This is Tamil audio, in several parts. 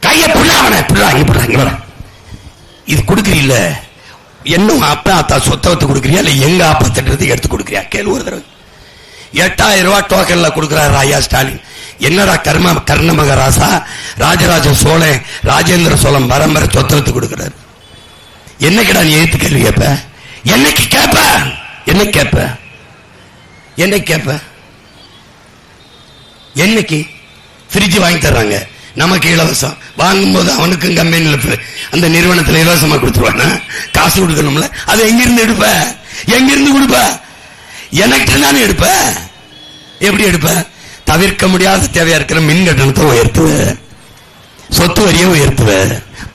கைய புள்ள இது கொடுக்குறீல்ல, என்ன அப்பா அத்தா சொத்தவத்தை கொடுக்குறியா இல்ல எங்க அப்பா திட்டத்தை எடுத்து கொடுக்குறியா? கேள்வி ஒரு தடவை. 8000 ரூபாய் டோக்கன்ல கொடுக்கிறாரு ஐயா ஸ்டாலின். என்னடா கர்ணமக ராசா, ராஜராஜ சோழன், ராஜேந்திர சோழன் பரம்பரை சொத்தவத்தை கொடுக்கிறாரு. என்னைக்குடா நீ ஏத்து கேள்வி கேட்ப? என்னைக்கு கேட்ப? என்ன கேட்ப? என்ன கேட்ப? என்னைக்கு ஃப்ரிட்ஜ் வாங்கி தர்றாங்க நமக்கு இலவசம், வாங்கும்போது அவனுக்கும் கம்பெனியில் அந்த நிறுவனத்தில் இலவசமா கொடுத்துருவானா? காசு கொடுக்கணும்ல. அது எங்கிருந்து எடுப்ப? எங்கிருந்து கொடுப்ப? எனக்கு தானே எடுப்ப. எப்படி எடுப்ப? தவிர்க்க முடியாத தேவையா இருக்கிற மின் கட்டணத்தை உயர்த்துவ, சொத்து வரியை உயர்த்துவ,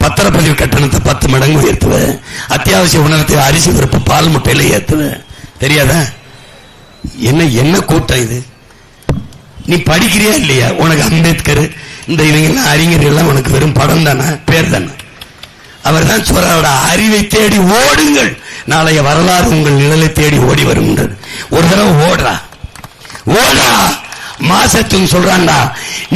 பத்திரப்பதிவு கட்டணத்தை 10 மடங்கு உயர்த்துவ, அத்தியாவசிய உணவத்தை அரிசி பருப்பு பால் முட்டையில ஏத்துவ. தெரியாதா? என்ன கூட்டம் இது? நீ படிக்கிறியா இல்லையா? உனக்கு அம்பேத்கர் இந்த இவங்க அறிஞர்கள் எல்லாம் உனக்கு வெறும் படம் தானே, பேர் தானே. அவர் தான் சொல்றாரோட அறிவை தேடி ஓடுங்கள், நாளைய வரலாறு உங்கள் நிழலை தேடி ஓடி வரும். ஒரு தடவை ஓடுறா மாசத்துன்னு சொல்றான்டா.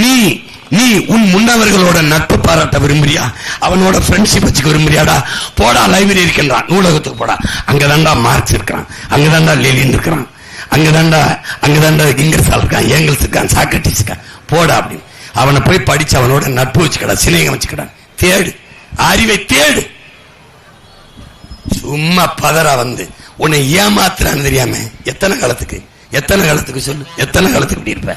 நீ உன் முன்னவர்களோட நட்பு பாராட்ட விரும்புறியா? அவனோட ஃப்ரெண்ட்ஷிப் வச்சுக்க விரும்புறியாடா? போடா லைப்ரரி இருக்கின்றான், நூலகத்துக்கு போடா. அங்கதான்டா மார்க்ஸ் இருக்கிறான், அங்கதான்டா லெனின் இருக்கிறான், அங்கதான்டா இங்கர்சால் இருக்கான், ஏங்கல்ஸ் இருக்கான், சாக்ரட்டிஸ் இருக்கான். போடா அப்படின்னு அவனை போய் படிச்சு அவனோட நட்பு வச்சுக்கடா, சிநேகம் வச்சுக்கடா. தேடு, அறிவை தேடு. சும்மா பதறா வந்து உன்னை ஏமாத்துறான்னு தெரியாம எத்தனை காலத்துக்கு சொல்லு, எத்தனை காலத்துக்கு இப்படி இருப்ப?